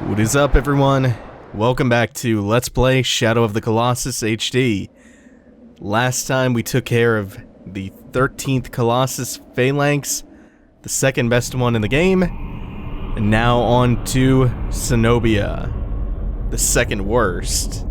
What is up, everyone? Welcome back to Let's Play Shadow of the Colossus HD. Last time we took care of the 13th Colossus Phalanx, the second best one in the game, and now on to Cenobia, the second worst.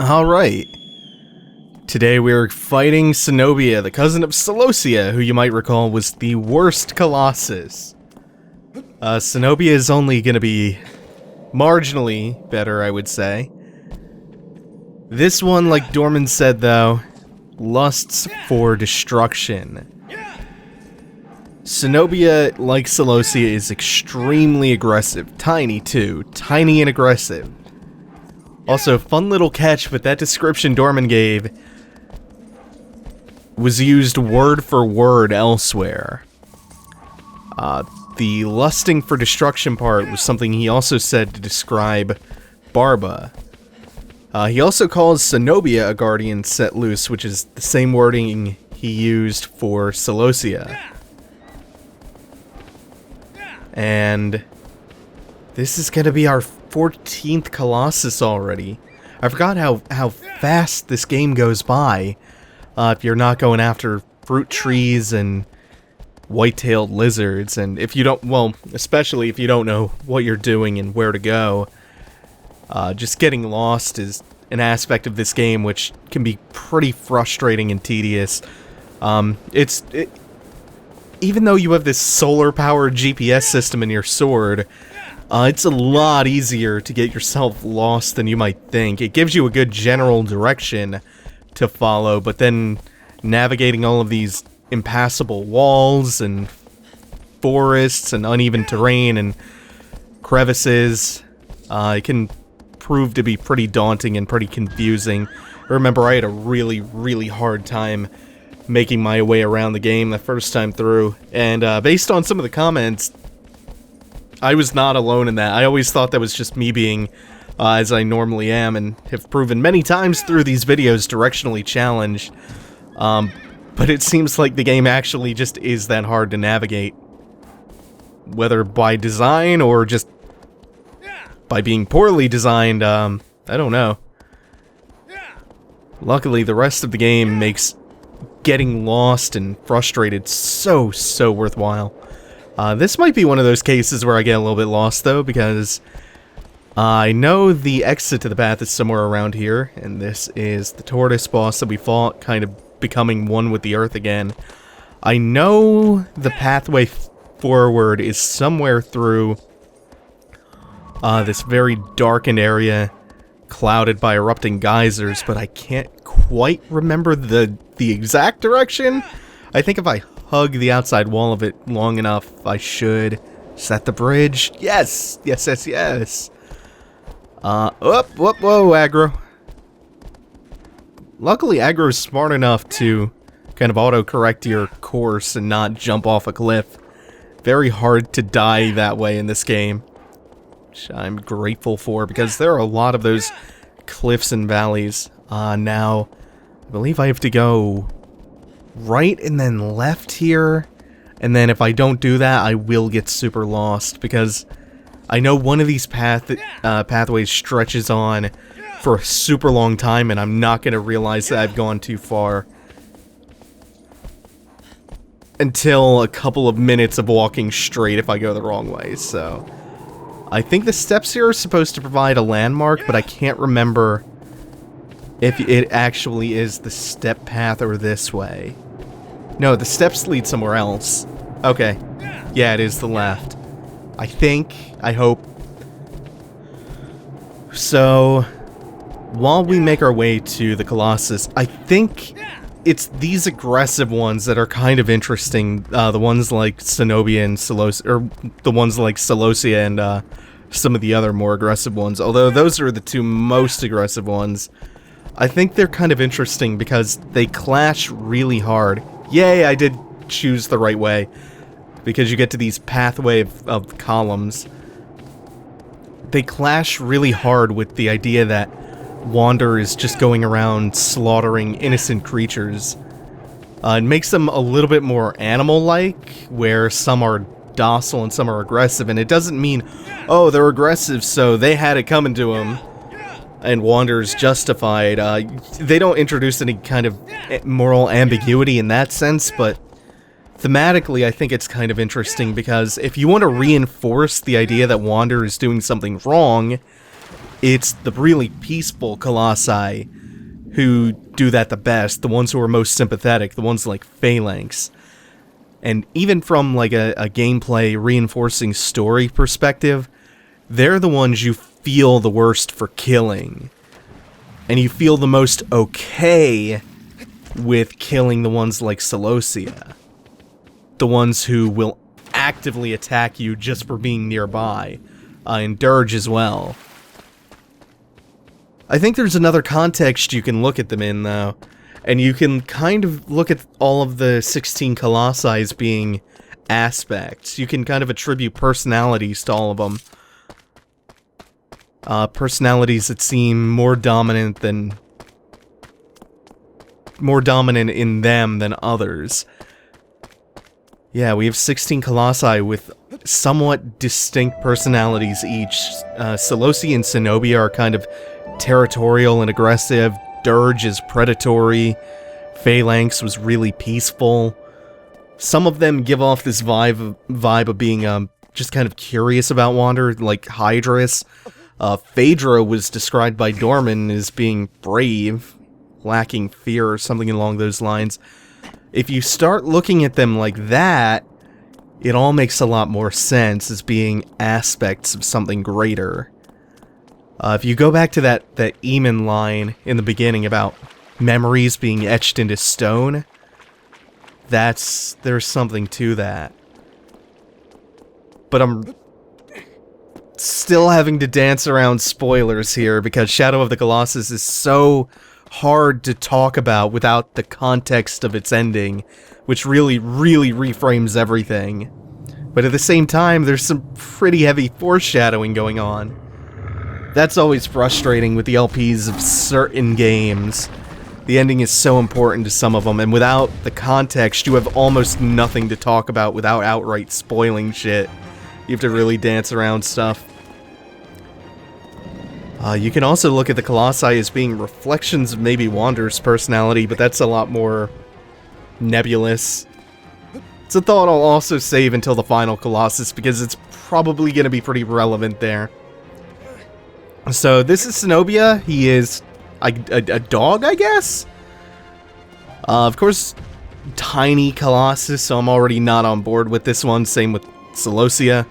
Alright, today we're fighting Cenobia, the cousin of Colossia, who you might recall was the worst Colossus. Cenobia is only gonna be marginally better, I would say. This one, like Dormin said though, lusts for destruction. Cenobia, like Colossia, is extremely aggressive. Tiny too. Tiny and aggressive. Also, fun little catch, but that description Dormin gave was used word for word elsewhere. The lusting for destruction part was something he also said to describe Barba. He also calls Cenobia a guardian set loose, which is the same wording he used for Colossia. And this is gonna be our 14th Colossus already. I forgot how fast this game goes by if you're not going after fruit trees and white-tailed lizards, and if you don't, well, especially if you don't know what you're doing and where to go. Just getting lost is an aspect of this game which can be pretty frustrating and tedious. Even though you have this solar-powered GPS system in your sword, it's a lot easier to get yourself lost than you might think. It gives you a good general direction to follow, but then navigating all of these impassable walls and forests and uneven terrain and crevices, it can prove to be pretty daunting and pretty confusing. I remember I had a really hard time making my way around the game the first time through, and based on some of the comments, I was not alone in that. I always thought that was just me being as I normally am, and have proven many times through these videos directionally challenged. But it seems like the game actually just is that hard to navigate. Whether by design or just by being poorly designed, I don't know. Luckily, the rest of the game makes getting lost and frustrated so worthwhile. This might be one of those cases where I get a little bit lost, though, because I know the exit to the path is somewhere around here, and this is the tortoise boss that we fought, kind of becoming one with the earth again. I know the pathway forward is somewhere through this very darkened area, clouded by erupting geysers, but I can't quite remember the exact direction. I think if I hug the outside wall of it long enough, I should. Is that the bridge? Yes! Yes. Whoa, aggro. Luckily, aggro's smart enough to kind of auto-correct your course and not jump off a cliff. Very hard to die that way in this game, which I'm grateful for, because there are a lot of those cliffs and valleys. Now, I believe I have to go right and then left here, and then if I don't do that, I will get super lost, because I know one of these pathways stretches on for a super long time, and I'm not going to realize that I've gone too far. until a couple of minutes of walking straight if I go the wrong way, so... I think the steps here are supposed to provide a landmark, but I can't remember if it actually is the step path or this way. No, the steps lead somewhere else. Okay. Yeah, it is the left. I think. I hope. So, while we make our way to the Colossus, I think it's these aggressive ones that are kind of interesting. The ones like Cenobia and Colossi, or the ones like Colossi and some of the other more aggressive ones. Although those are the two most aggressive ones. I think they're kind of interesting because they clash really hard. Yay, I did choose the right way. Because you get to these pathway of columns. They clash really hard with the idea that Wander is just going around slaughtering innocent creatures. It makes them a little bit more animal-like, where some are docile and some are aggressive, and it doesn't mean, oh, they're aggressive, so they had it coming to them, and Wander's justified. They don't introduce any kind of moral ambiguity in that sense, but thematically, I think it's kind of interesting, because if you want to reinforce the idea that Wander is doing something wrong, it's the really peaceful Colossi who do that the best, the ones who are most sympathetic, the ones like Phalanx. And even from like a gameplay reinforcing story perspective, they're the ones you feel the worst for killing. And you feel the most okay with killing the ones like Celosia. The ones who will actively attack you just for being nearby. And Dirge as well. I think there's another context you can look at them in, though. And you can kind of look at all of the 16 Colossi as being aspects. You can kind of attribute personalities to all of them. Personalities that seem more dominant in them than others. Yeah, we have 16 Colossi with somewhat distinct personalities each. Colossi and Cenobia are kind of territorial and aggressive. Dirge is predatory. Phalanx was really peaceful. Some of them give off this vibe of being just kind of curious about Wander, like Hydrus. Phaedra was described by Dormin as being brave, lacking fear, or something along those lines. If you start looking at them like that, it all makes a lot more sense as being aspects of something greater. If you go back to that Eamon line in the beginning about memories being etched into stone, there's something to that. But I'm still having to dance around spoilers here because Shadow of the Colossus is so hard to talk about without the context of its ending, which really, really reframes everything. But at the same time, there's some pretty heavy foreshadowing going on. That's always frustrating with the LPs of certain games. The ending is so important to some of them, and without the context, you have almost nothing to talk about without outright spoiling shit. You have to really dance around stuff. You can also look at the Colossi as being reflections of maybe Wander's personality, but that's a lot more nebulous. It's a thought I'll also save until the final Colossus, because it's probably going to be pretty relevant there. So this is Cenobia. He is a dog, I guess? Of course, tiny Colossus, so I'm already not on board with this one. Same with Celosia.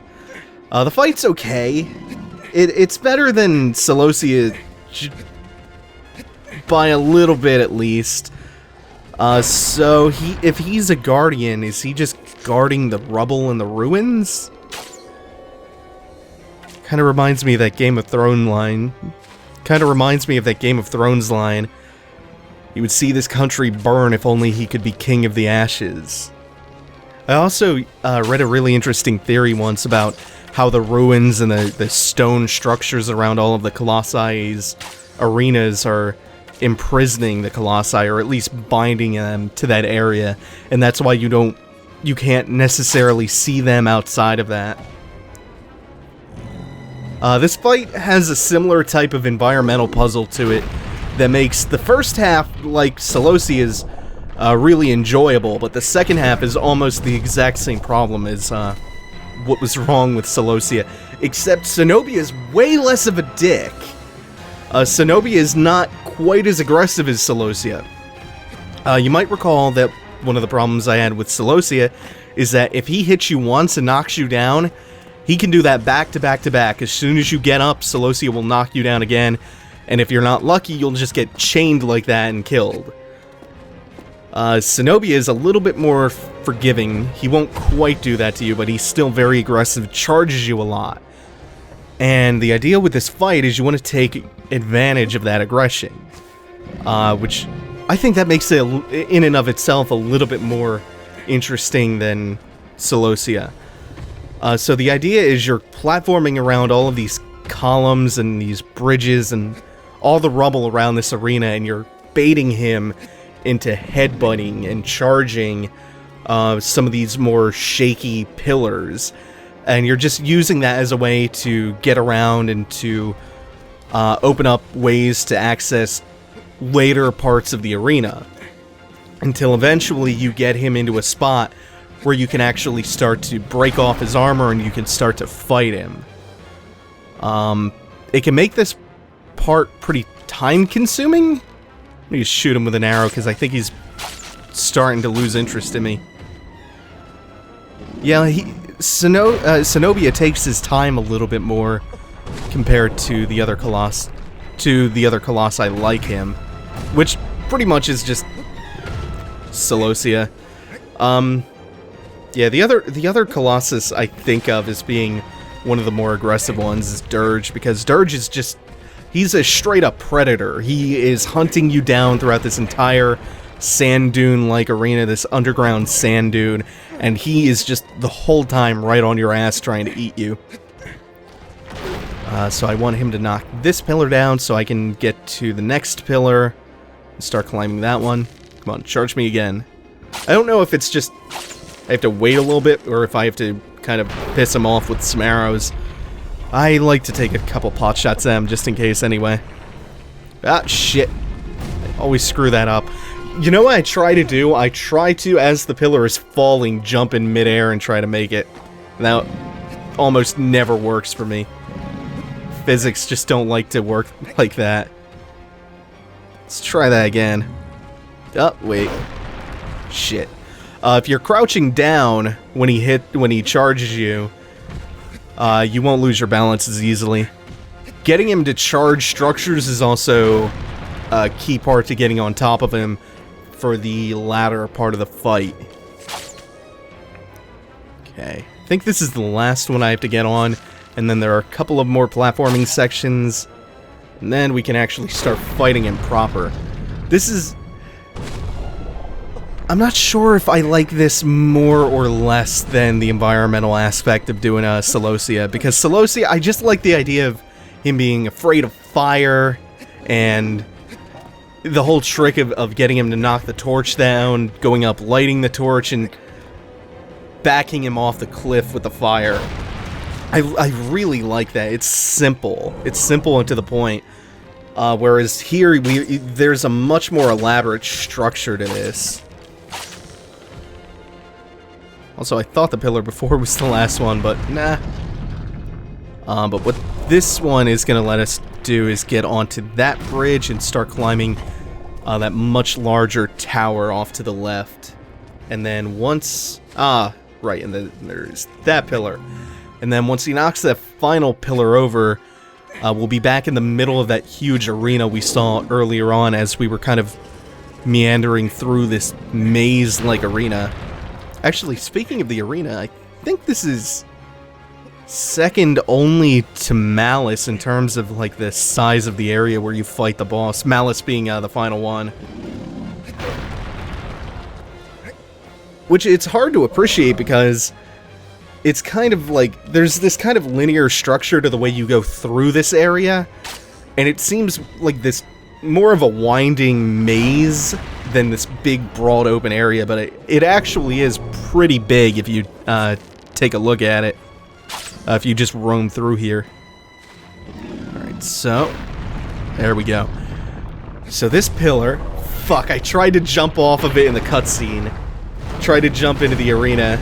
The fight's okay. It's better than Celosia by a little bit at least. So if he's a guardian, is he just guarding the rubble and the ruins? Kind of reminds me of that Game of Thrones line. He would see this country burn if only he could be king of the ashes. I also read a really interesting theory once about how the ruins and the stone structures around all of the Colossi's arenas are imprisoning the Colossi, or at least binding them to that area, and that's why you can't necessarily see them outside of that. This fight has a similar type of environmental puzzle to it that makes the first half like Celosia's really enjoyable, but the second half is almost the exact same problem as what was wrong with Celosia, except Cenobia is way less of a dick. Cenobia is not quite as aggressive as Celosia. You might recall that one of the problems I had with Celosia is that if he hits you once and knocks you down, he can do that back to back to back. As soon as you get up, Celosia will knock you down again, and if you're not lucky, you'll just get chained like that and killed. Cenobia is a little bit more forgiving. He won't quite do that to you, but he's still very aggressive, charges you a lot. And the idea with this fight is you want to take advantage of that aggression, which I think that makes it, in and of itself, a little bit more interesting than Celosia. So the idea is you're platforming around all of these columns and these bridges and all the rubble around this arena, and you're baiting him into headbutting and charging some of these more shaky pillars. And you're just using that as a way to get around and to open up ways to access later parts of the arena, until eventually you get him into a spot where you can actually start to break off his armor and you can start to fight him. It can make this part pretty time-consuming. Let me just shoot him with an arrow because I think he's starting to lose interest in me. Yeah, Cenobia takes his time a little bit more compared to the other Colossi, like him, which pretty much is just Celosia. Yeah, the other Colossus I think of as being one of the more aggressive ones is Dirge, because Dirge is just, he's a straight up predator. He is hunting you down throughout this entire sand dune-like arena, this underground sand dune, and he is just the whole time right on your ass trying to eat you. So I want him to knock this pillar down so I can get to the next pillar and start climbing that one. Come on, charge me again. I don't know if it's just I have to wait a little bit or if I have to kind of piss him off with some arrows. I like to take a couple pot shots at him just in case anyway. Ah, shit. I always screw that up. You know what I try to do? I try to, as the pillar is falling, jump in midair and try to make it. That almost never works for me. Physics just don't like to work like that. Let's try that again. Oh, wait. Shit. If you're crouching down when he charges you, you won't lose your balance as easily. Getting him to charge structures is also a key part to getting on top of him for the latter part of the fight. Okay, I think this is the last one I have to get on, and then there are a couple of more platforming sections, and then we can actually start fighting him proper. This is... I'm not sure if I like this more or less than the environmental aspect of doing a Celosia, because Celosia, I just like the idea of him being afraid of fire, and the whole trick of getting him to knock the torch down, going up, lighting the torch, and backing him off the cliff with the fire. I really like that. It's simple. It's simple and to the point. Whereas here, there's a much more elaborate structure to this. Also, I thought the pillar before was the last one, but nah. But what this one is going to let us do is get onto that bridge and start climbing that much larger tower off to the left. And then once... right, and then there's that pillar. And then once he knocks that final pillar over, we'll be back in the middle of that huge arena we saw earlier on as we were kind of meandering through this maze-like arena. Actually, speaking of the arena, I think this is second only to Malice in terms of, like, the size of the area where you fight the boss. Malice being the final one. Which it's hard to appreciate because it's kind of like, there's this kind of linear structure to the way you go through this area, and it seems like this more of a winding maze than this big, broad, open area, but it actually is pretty big if you take a look at it, if you just roam through here. Alright, so, there we go. So this pillar fuck, I tried to jump off of it in the cutscene. Tried to jump into the arena.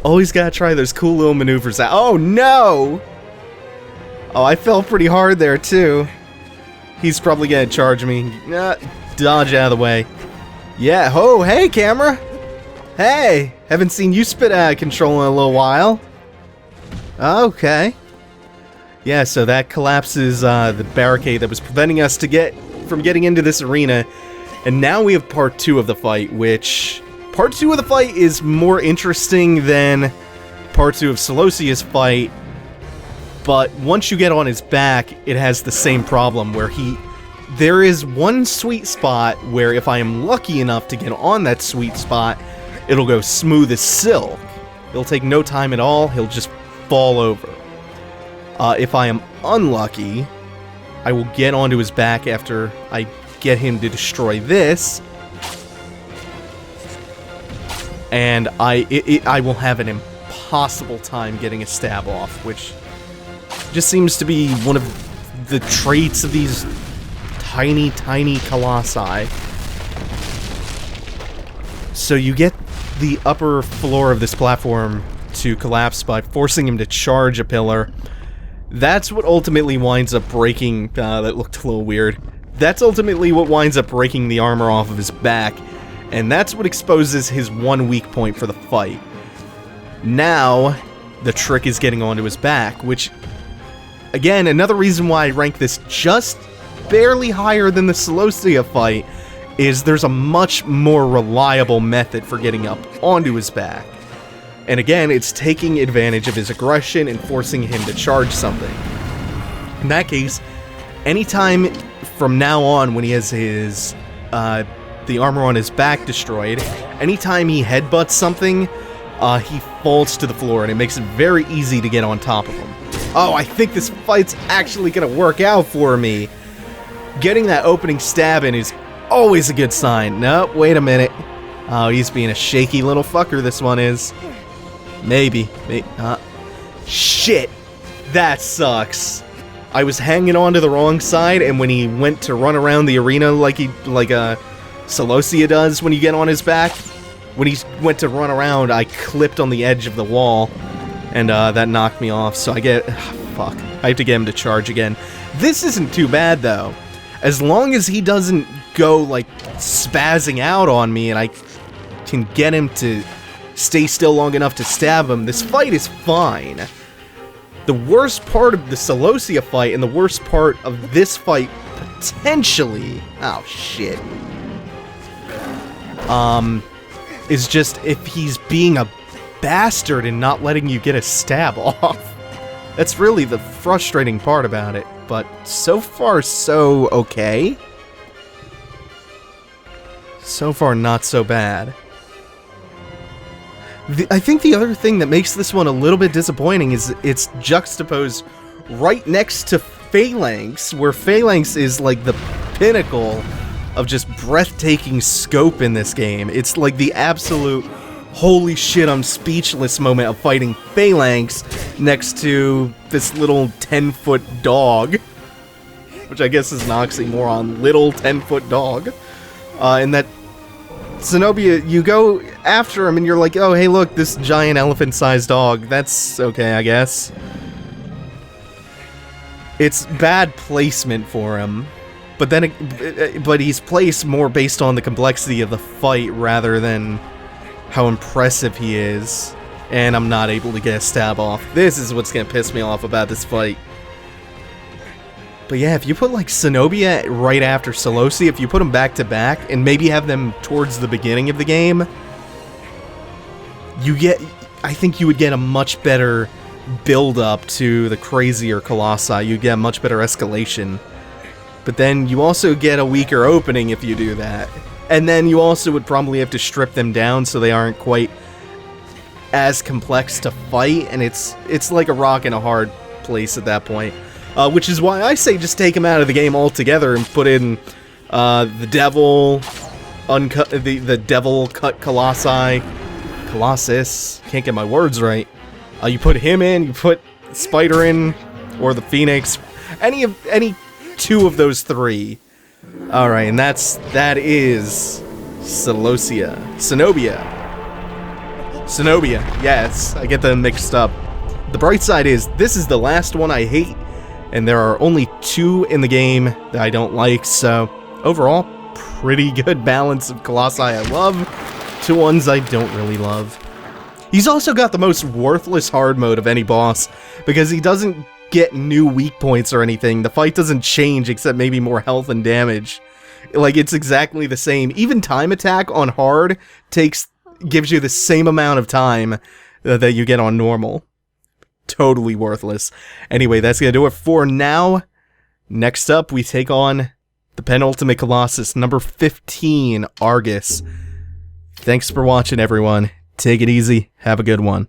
Always gotta try those cool little maneuvers out. Oh, no! Oh, I fell pretty hard there, too. He's probably gonna charge me. Dodge out of the way. Yeah, oh, hey, camera! Hey! Haven't seen you spit out of control in a little while. Okay. Yeah, so that collapses the barricade that was preventing us from getting into this arena. And now we have part 2 of the fight, which... Part 2 of the fight is more interesting than part 2 of Celosia's fight. But once you get on his back, it has the same problem where there is one sweet spot where if I am lucky enough to get on that sweet spot, it'll go smooth as silk. It'll take no time at all, he'll just fall over. If I am unlucky, I will get onto his back after I get him to destroy this. And I will have an impossible time getting a stab off, which just seems to be one of the traits of these tiny, tiny colossi. So you get the upper floor of this platform to collapse by forcing him to charge a pillar. That's what ultimately winds up breaking... that looked a little weird. That's ultimately what winds up breaking the armor off of his back, and that's what exposes his one weak point for the fight. Now, the trick is getting onto his back, which... Again, another reason why I rank this just barely higher than the Celosia fight is there's a much more reliable method for getting up onto his back. And again, it's taking advantage of his aggression and forcing him to charge something. In that case, anytime from now on when he has his, the armor on his back destroyed, anytime he headbutts something, he falls to the floor and it makes it very easy to get on top of him. Oh, I think this fight's actually gonna work out for me. Getting that opening stab in is always a good sign. Nope, wait a minute. Oh, he's being a shaky little fucker, this one is. Maybe. Shit! That sucks. I was hanging on to the wrong side, and when he went to run around the arena like Celosia does when you get on his back, when he went to run around, I clipped on the edge of the wall, and that knocked me off, so I get... fuck. I have to get him to charge again. This isn't too bad, though. As long as he doesn't go, like, spazzing out on me, and I can get him to stay still long enough to stab him, this fight is fine. The worst part of the Celosia fight, and the worst part of this fight, potentially... Oh, shit. Is just if he's being a bastard and not letting you get a stab off. That's really the frustrating part about it, but so far so okay. So far not so bad. I think the other thing that makes this one a little bit disappointing is it's juxtaposed right next to Phalanx, where Phalanx is like the pinnacle of just breathtaking scope in this game. It's like the absolute holy shit, I'm speechless moment of fighting Phalanx next to this little 10-foot dog. Which I guess is an oxymoron, little 10-foot dog. And that Cenobia, you go after him and you're like, oh hey look, this giant elephant-sized dog, that's okay I guess. It's bad placement for him. But then, but he's placed more based on the complexity of the fight rather than how impressive he is. And I'm not able to get a stab off. This is what's gonna piss me off about this fight. But yeah, if you put like Cenobia right after Celosia, if you put them back to back and maybe have them towards the beginning of the game, I think you would get a much better build up to the crazier Colossi. You get a much better escalation. But then you also get a weaker opening if you do that. And then you also would probably have to strip them down so they aren't quite as complex to fight, and it's like a rock in a hard place at that point. Which is why I say just take them out of the game altogether and put in the devil, the devil cut Colossi, Colossus, can't get my words right. You put him in, you put Spider in, or the Phoenix, any two of those three. Alright, and that is Cenobia. Cenobia, yes, I get them mixed up. The bright side is, this is the last one I hate, and there are only 2 in the game that I don't like, so overall, pretty good balance of Colossi I love to ones I don't really love. He's also got the most worthless hard mode of any boss, because he doesn't get new weak points or anything. The fight doesn't change except maybe more health and damage. Like, it's exactly the same. Even time attack on hard gives you the same amount of time that you get on normal. Totally worthless. Anyway, that's gonna do it for now. Next up, we take on the penultimate Colossus, number 15, Argus. Thanks for watching, everyone. Take it easy. Have a good one.